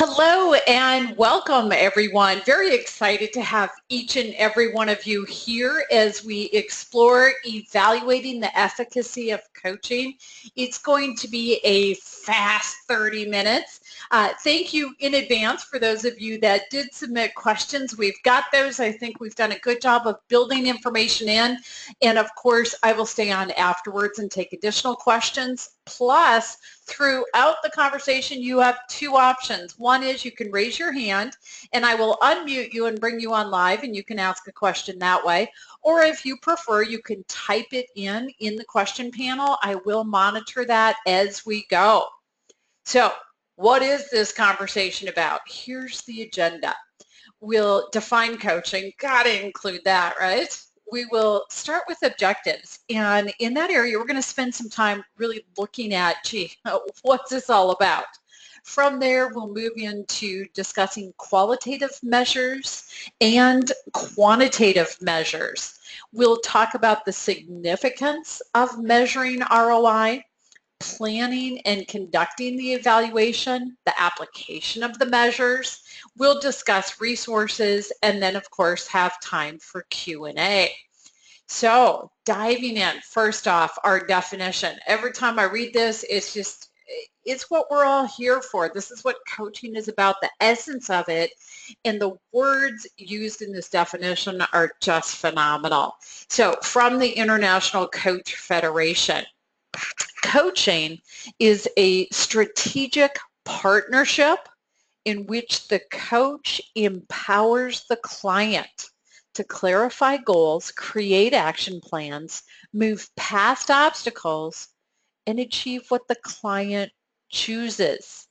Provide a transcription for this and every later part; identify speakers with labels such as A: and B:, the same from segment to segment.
A: Hello and welcome, everyone. Very excited to have each and every one of you here as we explore evaluating the efficacy of coaching. It's going to be a fast 30 minutes. Thank you in advance for those of you that did submit questions. We've got those. I think we've done a good job of building information in. And of course, I will stay on afterwards and take additional questions. Plus, throughout the conversation, you have two options. One is you can raise your hand and I will unmute you and bring you on live and you can ask a question that way. Or if you prefer, you can type it in the question panel. I will monitor that as we go. So what is this conversation about? Here's the agenda. We'll define coaching. Got to include that, right? We will start with objectives, and in that area we're going to spend some time really looking at, what's this all about? From there we'll move into discussing qualitative measures and quantitative measures. We'll talk about the significance of measuring ROI, planning and conducting the evaluation, the application of the measures. We'll discuss resources and then of course have time for Q&A. So diving in, first off, our definition. Every time I read this, it's what we're all here for. This is what coaching is about, the essence of it. And the words used in this definition are just phenomenal. So from the International Coach Federation, coaching is a strategic partnership in which the coach empowers the client to clarify goals, create action plans, move past obstacles, and achieve what the client chooses.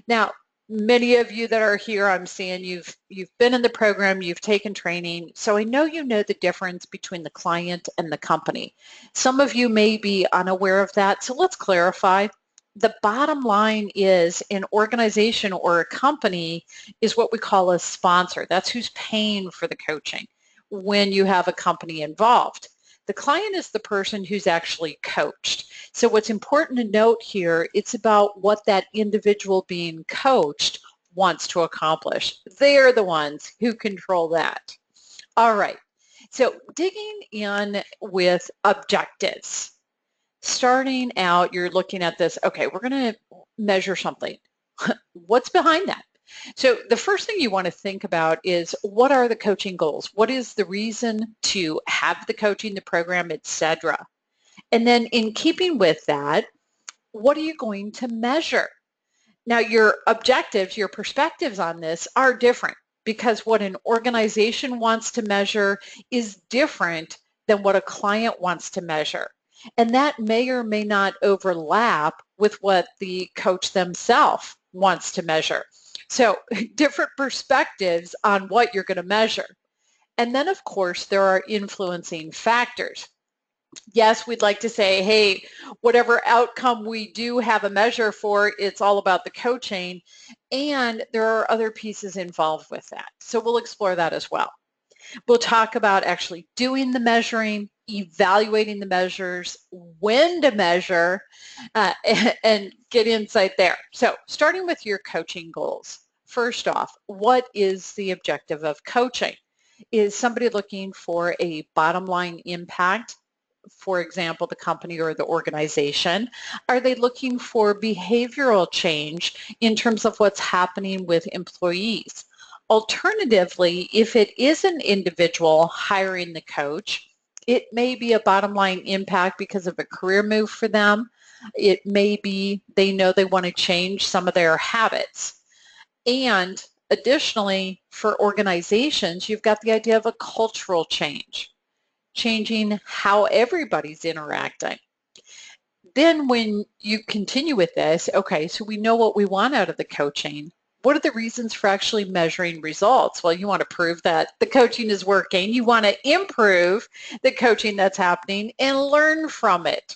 A: Now, many of you that are here, I'm seeing you've been in the program, you've taken training, so I know you know the difference between the client and the company. Some of you may be unaware of that, so let's clarify. The bottom line is an organization or a company is what we call a sponsor. That's who's paying for the coaching when you have a company involved. The client is the person who's actually coached. So what's important to note here, it's about what that individual being coached wants to accomplish. They're the ones who control that. All right, so digging in with objectives. Starting out, you're looking at this, okay, we're going to measure something. What's behind that? So the first thing you want to think about is, what are the coaching goals? What is the reason to have the coaching, the program, etc.? And then in keeping with that, what are you going to measure? Now your objectives, your perspectives on this are different, because what an organization wants to measure is different than what a client wants to measure. And that may or may not overlap with what the coach themselves wants to measure. So different perspectives on what you're going to measure. And then, of course, there are influencing factors. Yes, we'd like to say, hey, whatever outcome we do have a measure for, it's all about the coaching. And there are other pieces involved with that. So we'll explore that as well. We'll talk about actually doing the measuring, evaluating the measures, when to measure, and get insight there. So starting with your coaching goals. First off, what is the objective of coaching? Is somebody looking for a bottom line impact? For example, the company or the organization? Are they looking for behavioral change in terms of what's happening with employees? Alternatively, if it is an individual hiring the coach, it may be a bottom line impact because of a career move for them. It may be they know they want to change some of their habits. And additionally, for organizations, you've got the idea of a cultural change, changing how everybody's interacting. Then when you continue with this, okay, so we know what we want out of the coaching. What are the reasons for actually measuring results? Well, you want to prove that the coaching is working. You want to improve the coaching that's happening and learn from it.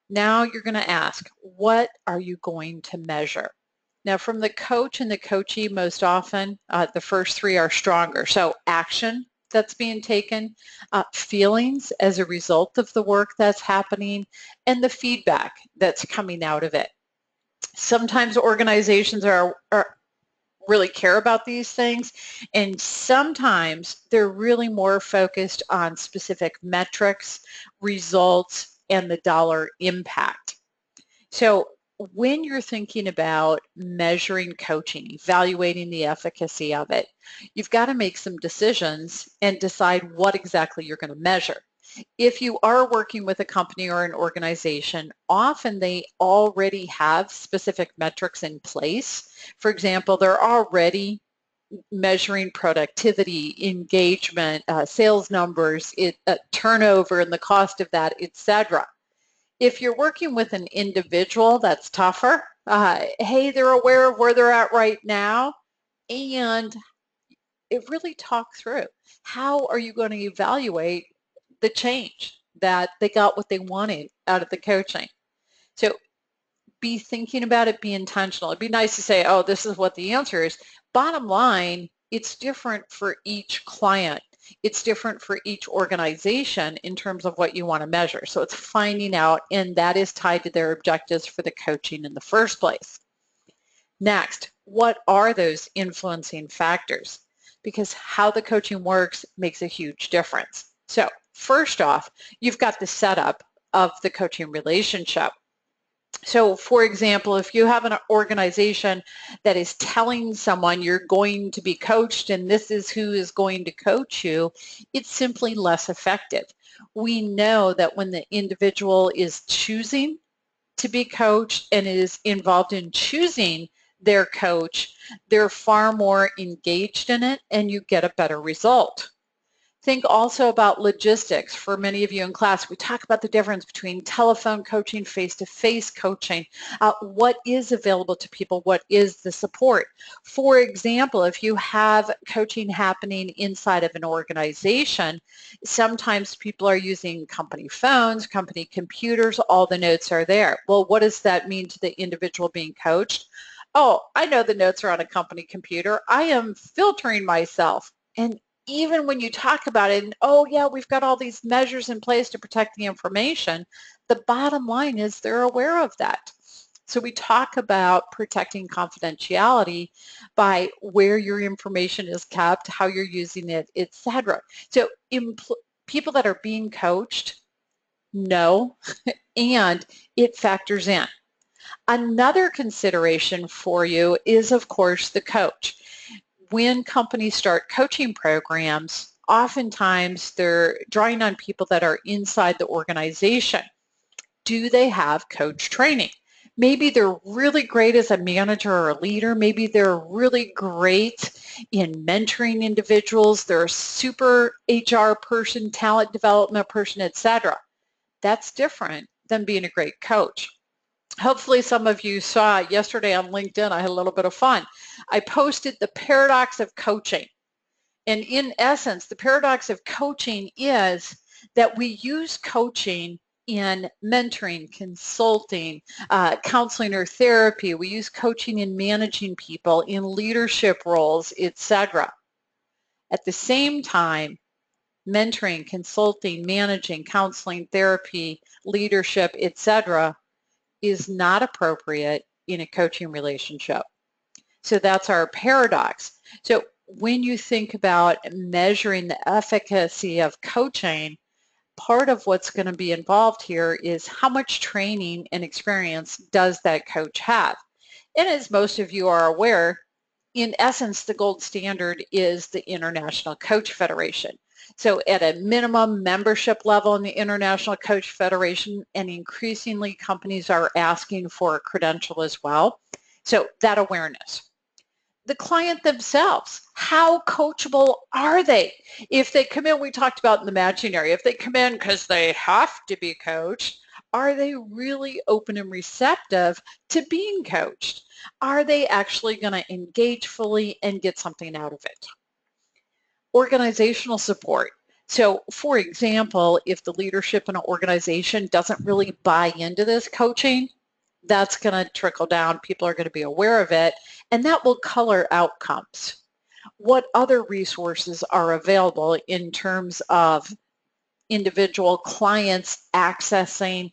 A: Now you're going to ask, what are you going to measure? Now, from the coach and the coachee, most often, the first three are stronger. So action that's being taken, feelings as a result of the work that's happening, and the feedback that's coming out of it. Sometimes organizations are really care about these things, and sometimes they're really more focused on specific metrics, results, and the dollar impact. So when you're thinking about measuring coaching, evaluating the efficacy of it, you've got to make some decisions and decide what exactly you're going to measure. If you are working with a company or an organization, often they already have specific metrics in place. For example, they're already measuring productivity, engagement, sales numbers, turnover and the cost of that, etc. If you're working with an individual, that's tougher. Hey, they're aware of where they're at right now, and it really talk through how are you going to evaluate the change that they got what they wanted out of the coaching. So be thinking about it, be intentional. It'd be nice to say, oh, this is what the answer is. Bottom line, it's different for each client. It's different for each organization in terms of what you want to measure. So it's finding out, and that is tied to their objectives for the coaching in the first place. Next, what are those influencing factors? Because how the coaching works makes a huge difference. So first off, you've got the setup of the coaching relationship. So for example, if you have an organization that is telling someone you're going to be coached and this is who is going to coach you, it's simply less effective. We know that when the individual is choosing to be coached and is involved in choosing their coach, they're far more engaged in it and you get a better result. Think also about logistics. For many of you in class, we talk about the difference between telephone coaching, face-to-face coaching, what is available to people, what is the support. For example, if you have coaching happening inside of an organization, sometimes people are using company phones, company computers, all the notes are there. Well, what does that mean to the individual being coached? Oh, I know the notes are on a company computer. I am filtering myself. And even when you talk about it, and oh yeah, we've got all these measures in place to protect the information, the bottom line is they're aware of that. So we talk about protecting confidentiality by where your information is kept, how you're using it, etc. So people that are being coached know, and it factors in. Another consideration for you is, of course, the coach. When companies start coaching programs, oftentimes they're drawing on people that are inside the organization. Do they have coach training? Maybe they're really great as a manager or a leader. Maybe they're really great in mentoring individuals. They're a super HR person, talent development person, etc. That's different than being a great coach. Hopefully some of you saw yesterday on LinkedIn, I had a little bit of fun. I posted the paradox of coaching. And in essence, the paradox of coaching is that we use coaching in mentoring, consulting, counseling or therapy. We use coaching in managing people, in leadership roles, etc. At the same time, mentoring, consulting, managing, counseling, therapy, leadership, etc. is not appropriate in a coaching relationship. So that's our paradox. So when you think about measuring the efficacy of coaching, part of what's going to be involved here is how much training and experience does that coach have? And as most of you are aware, in essence, the gold standard is the International Coach Federation. So at a minimum membership level in the International Coach Federation, and increasingly companies are asking for a credential as well. So that awareness. The client themselves, how coachable are they? If they come in, we talked about in the matching area, if they come in because they have to be coached, are they really open and receptive to being coached? Are they actually going to engage fully and get something out of it? Organizational support. So for example, if the leadership in an organization doesn't really buy into this coaching, that's going to trickle down. People are going to be aware of it, and that will color outcomes. What other resources are available in terms of individual clients accessing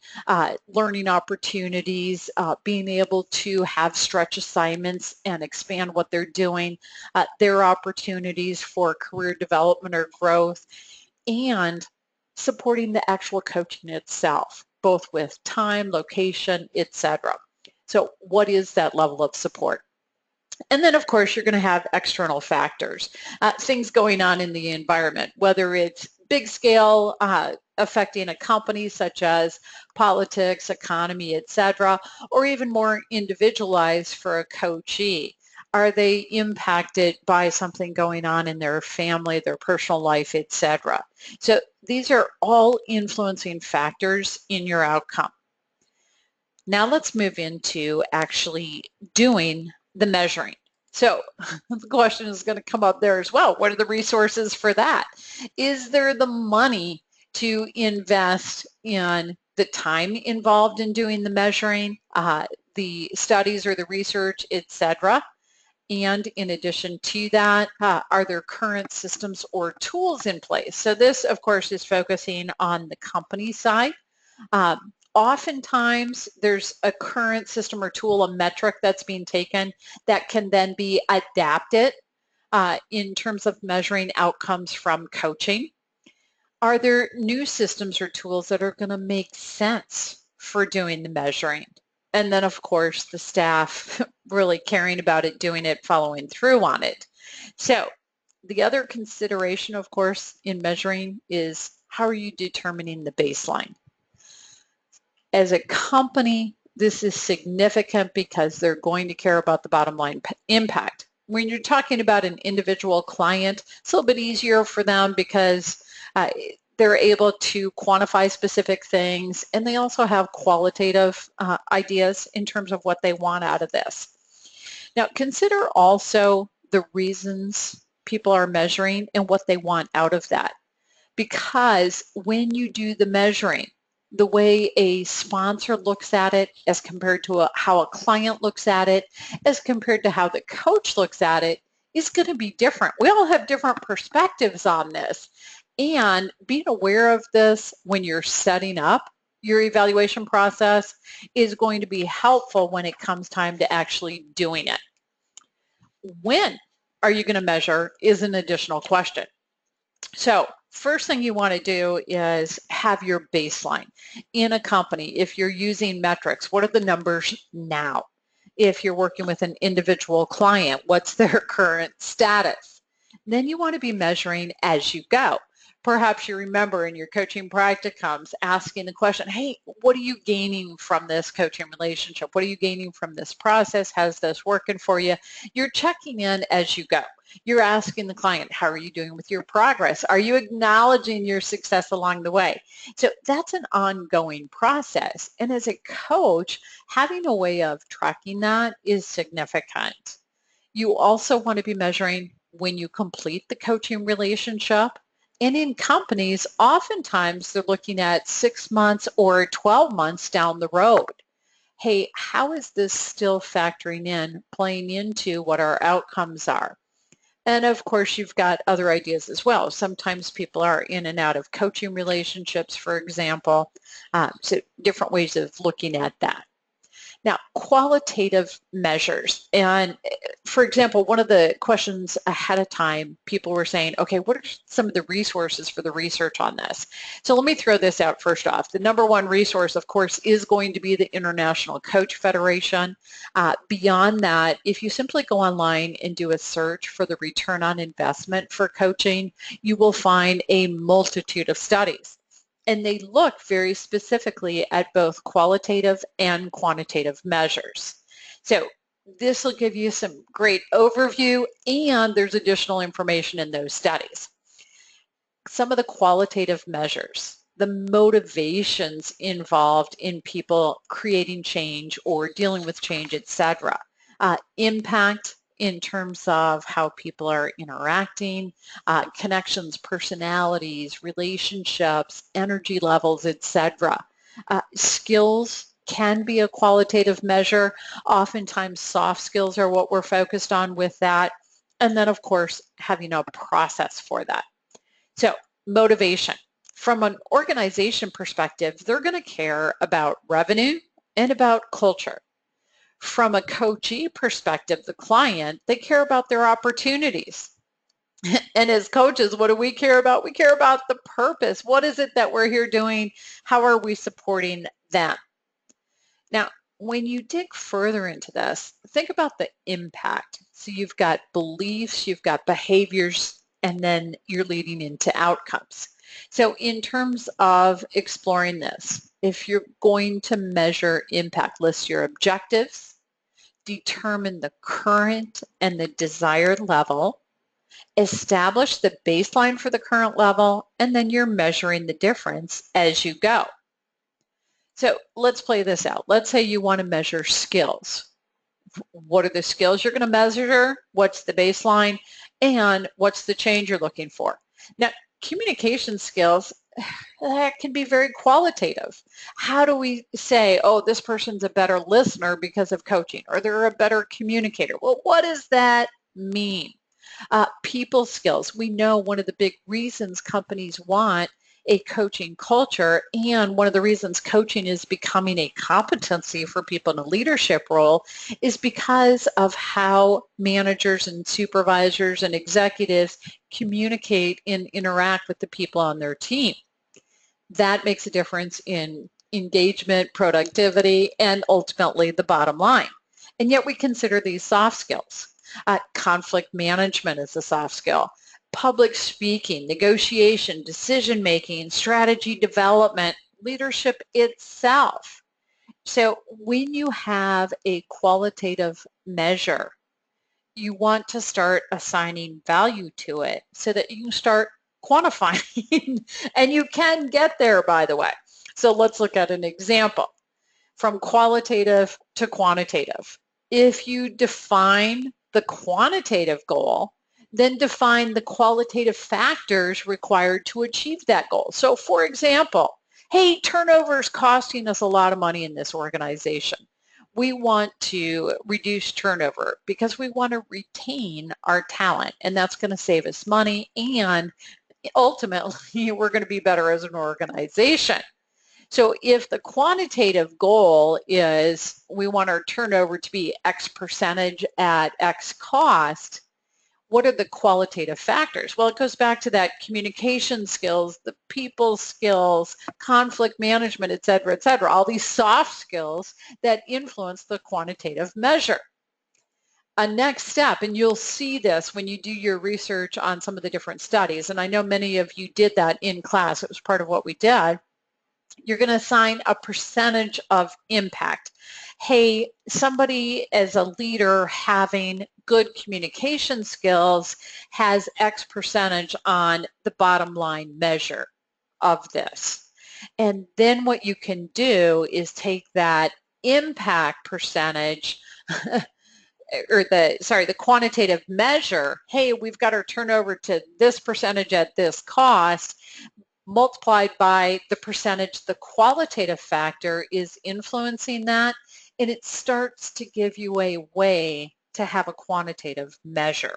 A: learning opportunities, being able to have stretch assignments and expand what they're doing, their opportunities for career development or growth, and supporting the actual coaching itself, both with time, location, etc. So what is that level of support? And then, of course, you're going to have external factors, things going on in the environment, whether it's big scale affecting a company such as politics, economy, etc., or even more individualized for a coachee. Are they impacted by something going on in their family, their personal life, etc.? So these are all influencing factors in your outcome. Now let's move into actually doing the measuring. So the question is going to come up there as well. What are the resources for that? Is there the money to invest in the time involved in doing the measuring, the studies or the research, etc.? And in addition to that, are there current systems or tools in place? So this, of course, is focusing on the company side. Oftentimes, there's a current system or tool, a metric that's being taken that can then be adapted in terms of measuring outcomes from coaching. Are there new systems or tools that are going to make sense for doing the measuring? And then, of course, the staff really caring about it, doing it, following through on it. So the other consideration, of course, in measuring is how are you determining the baseline? As a company, this is significant because they're going to care about the bottom line impact. When you're talking about an individual client, it's a little bit easier for them because they're able to quantify specific things, and they also have qualitative ideas in terms of what they want out of this. Now, consider also the reasons people are measuring and what they want out of that. Because when you do the measuring, the way a sponsor looks at it as compared to how a client looks at it, as compared to how the coach looks at it, is going to be different. We all have different perspectives on this. And being aware of this when you're setting up your evaluation process is going to be helpful when it comes time to actually doing it. When are you going to measure is an additional question. So first thing you want to do is have your baseline. In a company, if you're using metrics, what are the numbers now? If you're working with an individual client, what's their current status? Then you want to be measuring as you go. Perhaps you remember in your coaching practicums asking the question, hey, what are you gaining from this coaching relationship? What are you gaining from this process? How's this working for you? You're checking in as you go. You're asking the client, how are you doing with your progress? Are you acknowledging your success along the way? So that's an ongoing process. And as a coach, having a way of tracking that is significant. You also want to be measuring when you complete the coaching relationship. And in companies, oftentimes they're looking at 6 months or 12 months down the road. Hey, how is this still factoring in, playing into what our outcomes are? And of course, you've got other ideas as well. Sometimes people are in and out of coaching relationships, for example. So different ways of looking at that. Now, qualitative measures. And for example, one of the questions ahead of time, people were saying, okay, what are some of the resources for the research on this? So let me throw this out first off. The number one resource, of course, is going to be the International Coach Federation. Beyond that, if you simply go online and do a search for the return on investment for coaching, you will find a multitude of studies. And they look very specifically at both qualitative and quantitative measures. So this will give you some great overview, and there's additional information in those studies. Some of the qualitative measures, the motivations involved in people creating change or dealing with change, etc. Impact in terms of how people are interacting, connections, personalities, relationships, energy levels, etc. Skills can be a qualitative measure. Oftentimes soft skills are what we're focused on with that. And then of course, having a process for that. So motivation. From an organization perspective, they're going to care about revenue and about culture. From a coachee perspective, the client, they care about their opportunities. And as coaches, what do we care about? We care about the purpose. What is it that we're here doing? How are we supporting them? Now, when you dig further into this, think about the impact. So you've got beliefs, you've got behaviors, and then you're leading into outcomes. So in terms of exploring this, if you're going to measure impact, list your objectives, determine the current and the desired level, establish the baseline for the current level, and then you're measuring the difference as you go. So let's play this out. Let's say you want to measure skills. What are the skills you're going to measure? What's the baseline? And what's the change you're looking for? Now, communication skills, that can be very qualitative. How do we say, oh, this person's a better listener because of coaching, or they're a better communicator? Well, what does that mean? People skills. We know one of the big reasons companies want a coaching culture, and one of the reasons coaching is becoming a competency for people in a leadership role is because of how managers and supervisors and executives communicate and interact with the people on their team. That makes a difference in engagement, productivity, and ultimately the bottom line. And yet we consider these soft skills. Conflict management is a soft skill. Public speaking, negotiation, decision-making, strategy development, leadership itself. So when you have a qualitative measure, you want to start assigning value to it so that you can start quantifying. And you can get there, by the way. So let's look at an example. From qualitative to quantitative. If you define the quantitative goal, then define the qualitative factors required to achieve that goal. So for example, hey, turnover is costing us a lot of money in this organization. We want to reduce turnover because we want to retain our talent, and that's going to save us money, and ultimately we're going to be better as an organization. So if the quantitative goal is we want our turnover to be X percentage at X cost, what are the qualitative factors? Well, it goes back to that communication skills, the people skills, conflict management, et cetera, all these soft skills that influence the quantitative measure. A next step, and you'll see this when you do your research on some of the different studies, and I know many of you did that in class, it was part of what we did, you're going to assign a percentage of impact. Hey, somebody as a leader having good communication skills has X percentage on the bottom line measure of this. And then what you can do is take that impact percentage or the quantitative measure. Hey, we've got our turnover to this percentage at this cost, multiplied by the percentage the qualitative factor is influencing that, and it starts to give you a way to have a quantitative measure.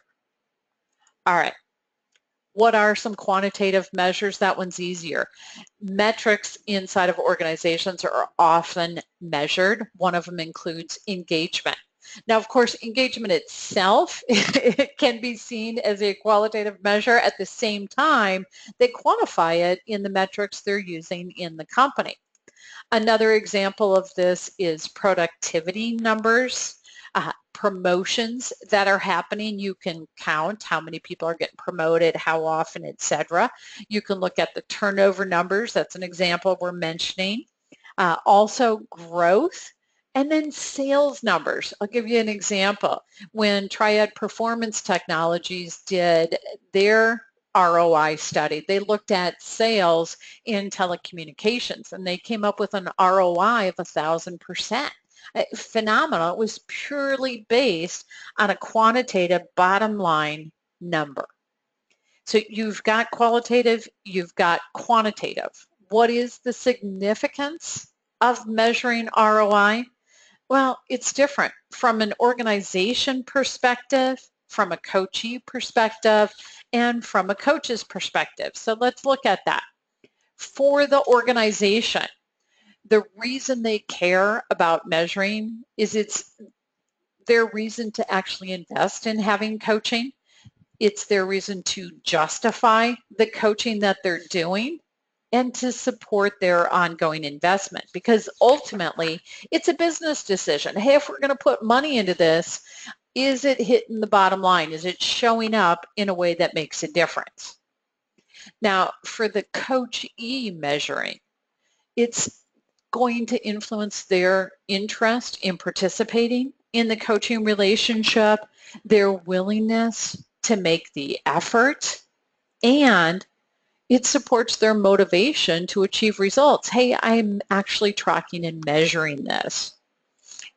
A: All right, what are some quantitative measures? That one's easier. Metrics inside of organizations are often measured. One of them includes engagement. Now, of course, engagement itself it can be seen as a qualitative measure. At the same time, they quantify it in the metrics they're using in the company. Another example of this is productivity numbers. Promotions that are happening, you can count how many people are getting promoted, how often, etc. You can look at the turnover numbers. That's an example we're mentioning. Also growth. And then sales numbers. I'll give you an example. When Triad Performance Technologies did their ROI study, they looked at sales in telecommunications, and they came up with an ROI of 1,000%. Phenomenal. It was purely based on a quantitative bottom line number. So you've got qualitative, you've got quantitative. What is the significance of measuring ROI? Well, it's different from an organization perspective, from a coachee perspective, and from a coach's perspective. So let's look at that. For the organization, the reason they care about measuring is it's their reason to actually invest in having coaching. It's their reason to justify the coaching that they're doing and to support their ongoing investment, because ultimately it's a business decision. Hey, if we're going to put money into this, is it hitting the bottom line? Is it showing up in a way that makes a difference? Now, for the coachee measuring, it's going to influence their interest in participating in the coaching relationship, their willingness to make the effort, and it supports their motivation to achieve results. Hey, I'm actually tracking and measuring this.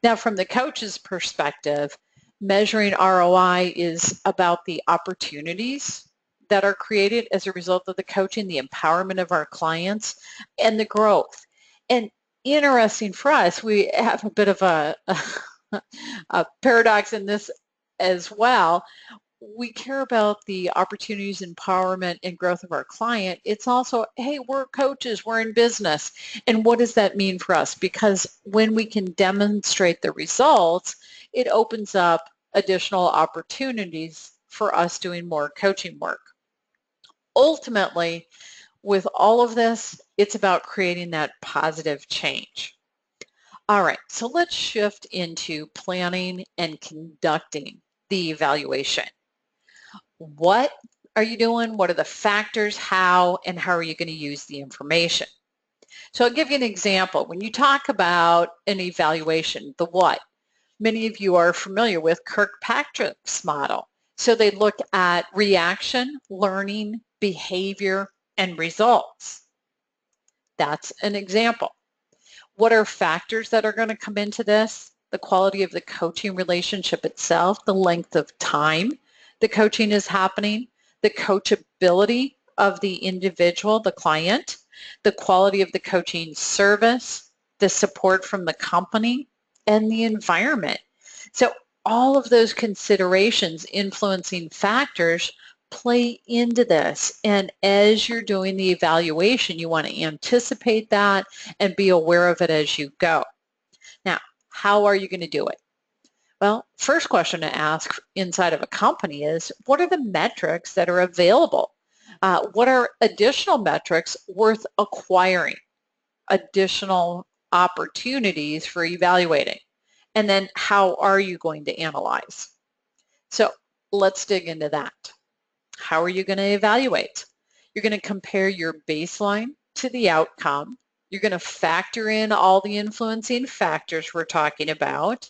A: Now, from the coach's perspective, measuring ROI is about the opportunities that are created as a result of the coaching, the empowerment of our clients, and the growth. And interesting for us, we have a bit of a paradox in this as well. We care about the opportunities, empowerment, and growth of our client. It's also, hey, we're coaches, we're in business. And what does that mean for us? Because when we can demonstrate the results, it opens up additional opportunities for us doing more coaching work. Ultimately, with all of this, it's about creating that positive change. All right, so let's shift into planning and conducting the evaluation. What are you doing? What are the factors? How are you going to use the information? So I'll give you an example. When you talk about an evaluation, the what, many of you are familiar with Kirkpatrick's model. So they look at reaction, learning, behavior, and results. That's an example. What are factors that are going to come into this? The quality of the coaching relationship itself, the length of time the coaching is happening, the coachability of the individual, the client, the quality of the coaching service, the support from the company, and the environment. So all of those considerations, influencing factors, play into this. And as you're doing the evaluation, you want to anticipate that and be aware of it as you go. Now, how are you going to do it? Well, first question to ask inside of a company is, what are the metrics that are available? What are additional metrics worth acquiring? Additional opportunities for evaluating? And then how are you going to analyze? So let's dig into that. How are you going to evaluate? You're going to compare your baseline to the outcome. You're going to factor in all the influencing factors we're talking about,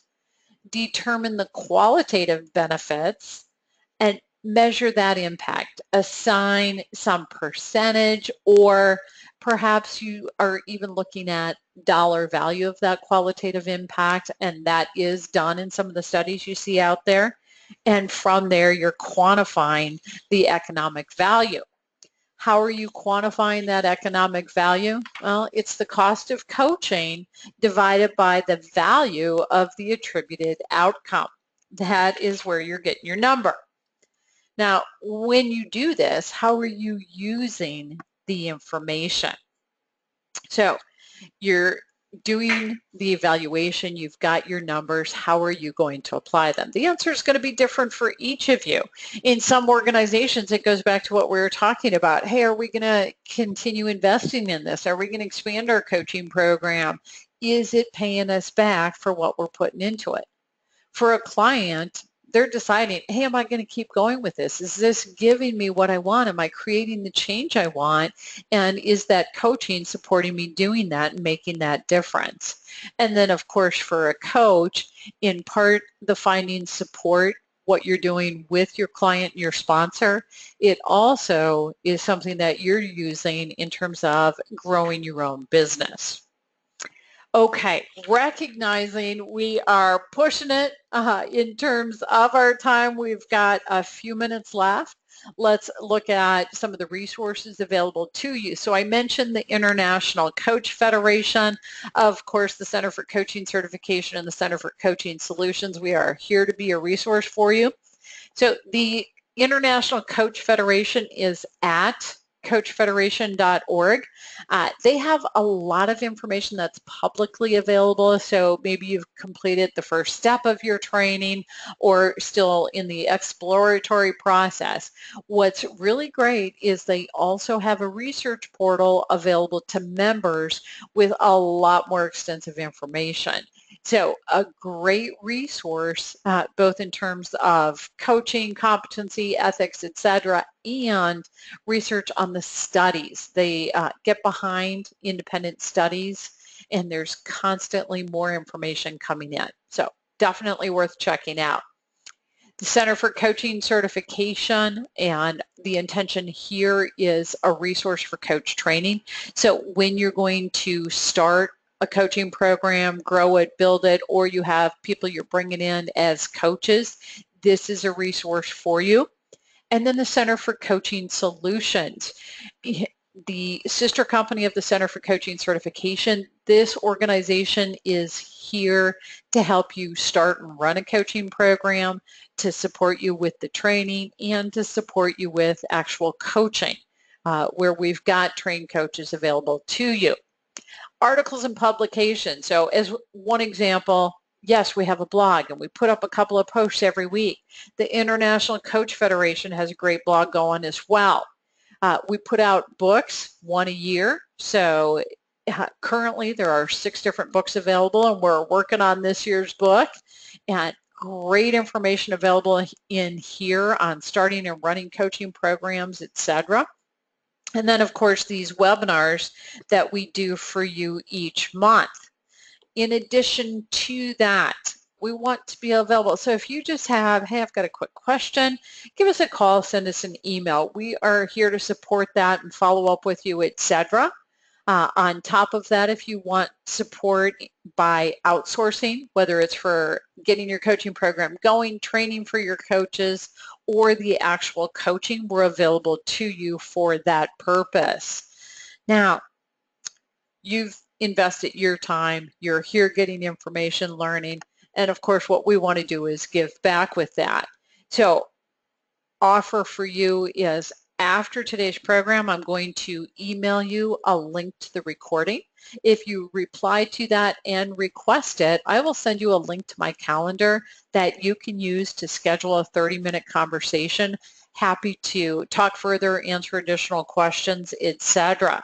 A: determine the qualitative benefits, and measure that impact. Assign some percentage, or perhaps you are even looking at dollar value of that qualitative impact, and that is done in some of the studies you see out there. And from there, you're quantifying the economic value. How are you quantifying that economic value? Well, it's the cost of coaching divided by the value of the attributed outcome. That is where you're getting your number. Now, when you do this, how are you using the information? So you're doing the evaluation, you've got your numbers, how are you going to apply them? The answer is going to be different for each of you. In some organizations, it goes back to what we were talking about. Hey, are we going to continue investing in this? Are we going to expand our coaching program? Is it paying us back for what we're putting into it? For a client, they're deciding, hey, am I going to keep going with this? Is this giving me what I want? Am I creating the change I want? And is that coaching supporting me doing that and making that difference? And then, of course, for a coach, in part, the findings support what you're doing with your client and your sponsor. It also is something that you're using in terms of growing your own business. Okay, recognizing we are pushing it in terms of our time, we've got a few minutes left. Let's look at some of the resources available to you. So I mentioned the International Coach Federation, of course, the Center for Coaching Certification and the Center for Coaching Solutions. We are here to be a resource for you. So the International Coach Federation is at coachfederation.org. They have a lot of information that's publicly available, so maybe you've completed the first step of your training or still in the exploratory process. What's really great is they also have a research portal available to members with a lot more extensive information. So a great resource, both in terms of coaching, competency, ethics, etc., and research on the studies. They get behind independent studies, and there's constantly more information coming in. So definitely worth checking out. The Center for Coaching Certification, and the intention here is a resource for coach training. So when you're going to start a coaching program, grow it, build it, or you have people you're bringing in as coaches, this is a resource for you. And then the Center for Coaching Solutions, the sister company of the Center for Coaching Certification. This organization is here to help you start and run a coaching program, to support you with the training, and to support you with actual coaching, where we've got trained coaches available to you. Articles and publications. So as one example, yes, we have a blog and we put up a couple of posts every week. The International Coach Federation has a great blog going as well. We put out books, one a year. So currently there are 6 different books available, and we're working on this year's book. And great information available in here on starting and running coaching programs, etc. And then, of course, these webinars that we do for you each month. In addition to that, we want to be available. So if you just have, hey, I've got a quick question, give us a call, send us an email. We are here to support that and follow up with you, etc. On top of that, if you want support by outsourcing, whether it's for getting your coaching program going, training for your coaches, or the actual coaching, we're available to you for that purpose. Now, you've invested your time, you're here getting information, learning, and of course what we want to do is give back with that. So offer for you is, after today's program, I'm going to email you a link to the recording. If you reply to that and request it, I will send you a link to my calendar that you can use to schedule a 30-minute conversation. Happy to talk further, answer additional questions, etc.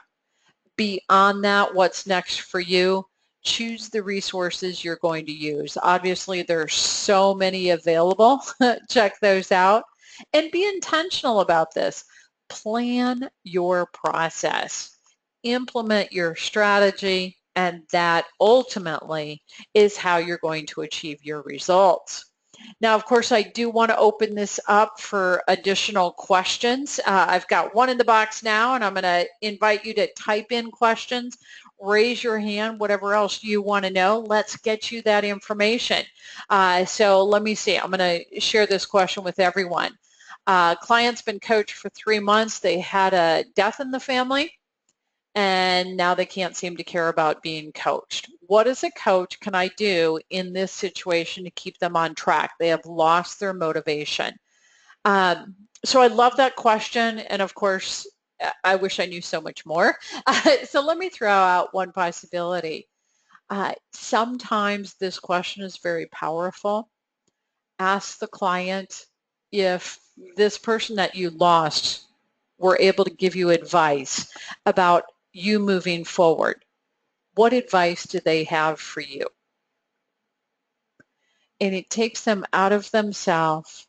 A: Beyond that, what's next for you? Choose the resources you're going to use. Obviously, there's so many available. Check those out and be intentional about this. Plan your process, implement your strategy, and that ultimately is how you're going to achieve your results. Now, of course, I do want to open this up for additional questions. I've got one in the box now, and I'm going to invite you to type in questions, raise your hand, whatever else you want to know. Let's get you that information. So let me see. I'm going to share this question with everyone. Client's been coached for 3 months. They had a death in the family, and now they can't seem to care about being coached. What as a coach can I do in this situation to keep them on track? They have lost their motivation. So I love that question, and of course, I wish I knew so much more. So let me throw out one possibility. Sometimes this question is very powerful. Ask the client if this person that you lost were able to give you advice about you moving forward. What advice do they have for you? And it takes them out of themselves,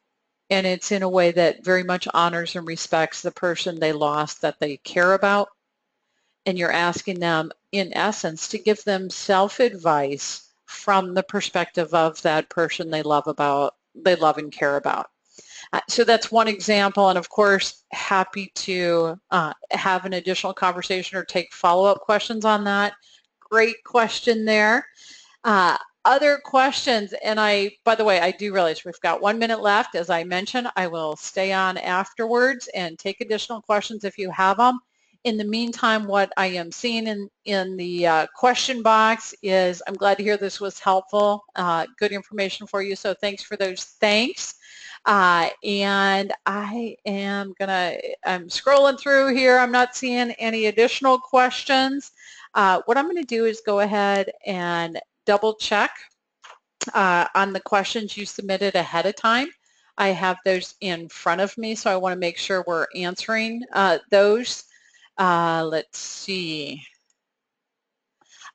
A: and it's in a way that very much honors and respects the person they lost that they care about. And you're asking them, in essence, to give them self-advice from the perspective of that person they love and care about. So that's one example, and of course, happy to have an additional conversation or take follow-up questions on that. Great question there. Other questions, and by the way, I do realize we've got 1 minute left. As I mentioned, I will stay on afterwards and take additional questions if you have them. In the meantime, what I am seeing in the question box is, I'm glad to hear this was helpful, good information for you, so thanks for those thanks. And I'm scrolling through here. I'm not seeing any additional questions. What I'm going to do is go ahead and double check on the questions you submitted ahead of time. I have those in front of me, so I want to make sure we're answering those. Let's see.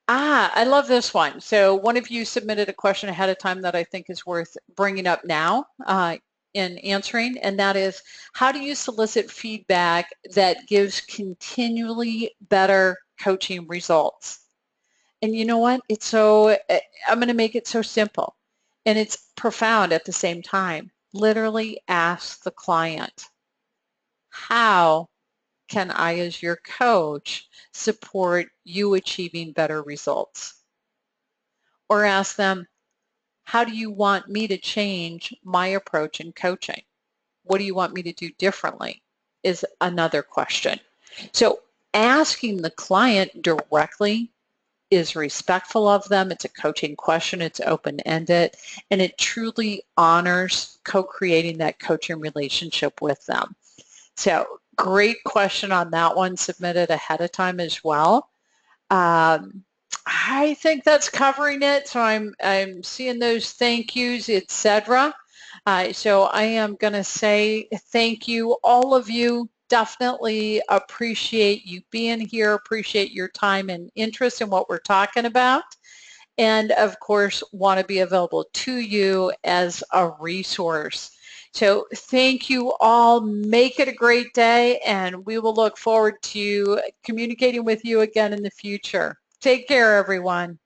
A: I love this one. So one of you submitted a question ahead of time that I think is worth bringing up now in answering, and that is, how do you solicit feedback that gives continually better coaching results? And you know what? I'm going to make it so simple, and it's profound at the same time. Literally ask the client, how can I, as your coach, support you achieving better results? Or ask them, how do you want me to change my approach in coaching? What do you want me to do differently? Is another question. So asking the client directly is respectful of them. It's a coaching question. It's open-ended, and it truly honors co-creating that coaching relationship with them. So great question on that one, submitted ahead of time as well. I think that's covering it. So I'm seeing those thank yous, etc. So I am going to say thank you, all of you. Definitely appreciate you being here, appreciate your time and interest in what we're talking about, and of course want to be available to you as a resource. So thank you all. Make it a great day, and we will look forward to communicating with you again in the future. Take care, everyone.